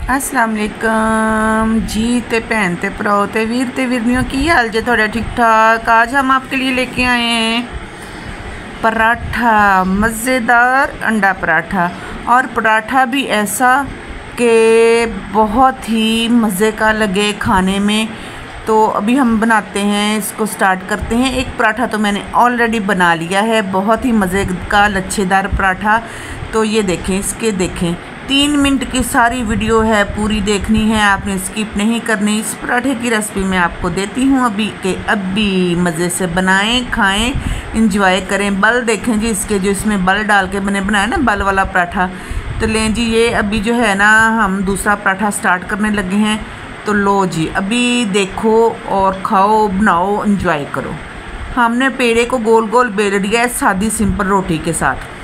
अस्सलाम वालेकुम जी ते भैन ते भ्रा ते वीरनियों की हाल जे थोड़ा ठीक ठाक। आज हम आपके लिए लेके आए हैं पराठा, मज़ेदार अंडा पराठा। और पराठा भी ऐसा कि बहुत ही मज़े का लगे खाने में। तो अभी हम बनाते हैं, इसको स्टार्ट करते हैं। एक पराठा तो मैंने ऑलरेडी बना लिया है, बहुत ही मज़े का लच्छेदार पराठा। तो ये देखें, इसके देखें 3 मिनट की सारी वीडियो है, पूरी देखनी है आपने, स्किप नहीं करनी। इस पराठे की रेसिपी मैं आपको देती हूँ अभी के अभी। मज़े से बनाएं, खाएं, इंजॉय करें। बल देखें जी, इसके जो इसमें बल डाल के मैंने बनाया ना, बल वाला पराठा। तो लें जी, ये अभी जो है ना, हम दूसरा पराठा स्टार्ट करने लगे हैं। तो लो जी, अभी देखो और खाओ, बनाओ, इंजॉय करो। हमने पेड़े को गोल गोल बेल दिया है सादी सिंपल रोटी के साथ।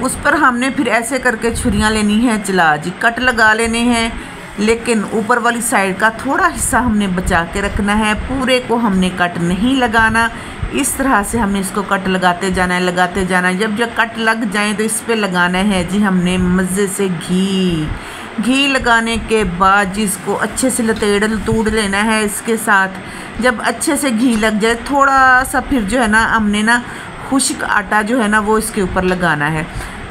उस पर हमने फिर ऐसे करके छुरियाँ लेनी है, चला जी कट लगा लेने हैं। लेकिन ऊपर वाली साइड का थोड़ा हिस्सा हमने बचा के रखना है, पूरे को हमने कट नहीं लगाना। इस तरह से हमने इसको कट लगाते जाना है, लगाते जाना है। जब कट लग जाए तो इस पे लगाना है जी हमने मज़े से घी लगाने के बाद जिसको अच्छे से लतूड़ लेना है इसके साथ। जब अच्छे से घी लग जाए, थोड़ा सा फिर जो है ना, हमने ना खुश्क आटा जो है ना वो इसके ऊपर लगाना है।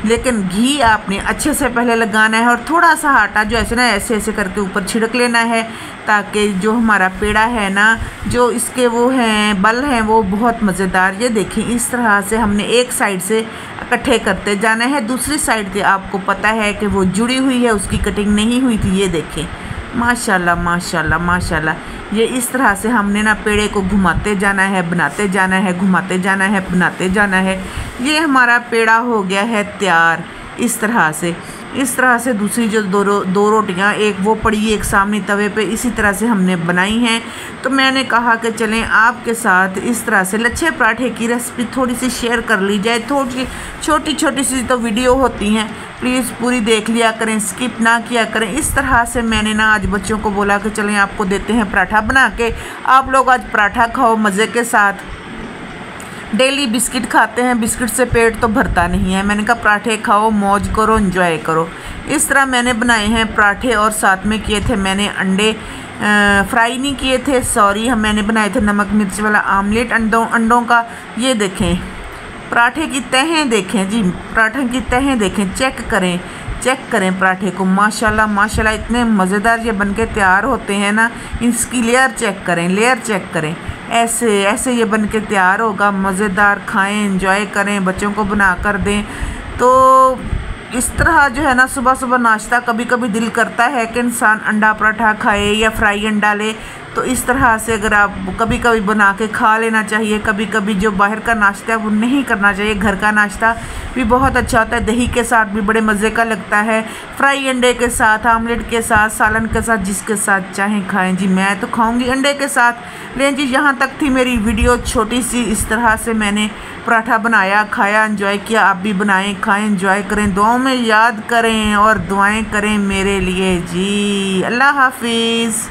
लेकिन घी आपने अच्छे से पहले लगाना है, और थोड़ा सा आटा जो ऐसे ना ऐसे करके ऊपर छिड़क लेना है, ताकि जो हमारा पेड़ा है ना, जो इसके वो हैं बल हैं, वो बहुत मज़ेदार। ये देखिए, इस तरह से हमने एक साइड से इकट्ठे करते जाना है। दूसरी साइड से आपको पता है कि वो जुड़ी हुई है, उसकी कटिंग नहीं हुई थी। ये देखें, माशाल्लाह माशाल्लाह माशाल्लाह। ये इस तरह से हमने ना पेड़े को घुमाते जाना है, बनाते जाना है, घुमाते जाना है, बनाते जाना है। ये हमारा पेड़ा हो गया है तैयार। इस तरह से दूसरी जो दो रोटियां, एक वो पड़ी, एक सामने तवे पे, इसी तरह से हमने बनाई हैं। तो मैंने कहा कि चलें आपके साथ इस तरह से लच्छे पराठे की रेसिपी थोड़ी सी शेयर कर ली जाए। थोड़ी छोटी सी तो वीडियो होती हैं, प्लीज़ पूरी देख लिया करें, स्किप ना किया करें। इस तरह से मैंने ना आज बच्चों को बोला कि चलें आपको देते हैं पराठा बना के, आप लोग आज पराठा खाओ मज़े के साथ। डेली बिस्किट खाते हैं, बिस्किट से पेट तो भरता नहीं है। मैंने कहा पराठे खाओ, मौज करो, एंजॉय करो। इस तरह मैंने बनाए हैं पराठे, और साथ में किए थे मैंने अंडे, फ्राई नहीं किए थे, सॉरी, मैंने बनाए थे नमक मिर्च वाला आमलेट अंडों का। ये देखें पराठे की तहें, देखें जी, पराठे की तहें देखें, चेक करें पराठे को। माशाल्लाह माशाल्लाह, इतने मज़ेदार ये बनके तैयार होते हैं ना। इसकी लेयर चेक करें, ऐसे ये बनके तैयार होगा। मज़ेदार, खाएं, एंजॉय करें, बच्चों को बना कर दें। तो इस तरह जो है ना, सुबह सुबह नाश्ता कभी कभी दिल करता है कि इंसान अंडा पराठा खाए या फ्राई अंडा ले। तो इस तरह से अगर आप कभी कभी बना के खा लेना चाहिए। कभी कभी जो बाहर का नाश्ता है वो नहीं करना चाहिए। घर का नाश्ता भी बहुत अच्छा होता है, दही के साथ भी बड़े मज़े का लगता है, फ्राई अंडे के साथ, आमलेट के साथ, सालन के साथ, जिसके साथ चाहें खाएं जी। मैं तो खाऊंगी अंडे के साथ। लें जी, यहाँ तक थी मेरी वीडियो छोटी सी। इस तरह से मैंने पराठा बनाया, खाया, एंजॉय किया। आप भी बनाएं, खाएं, एंजॉय करें, दुआओं में याद करें और दुआएं करें मेरे लिए जी। अल्लाह हाफिज़।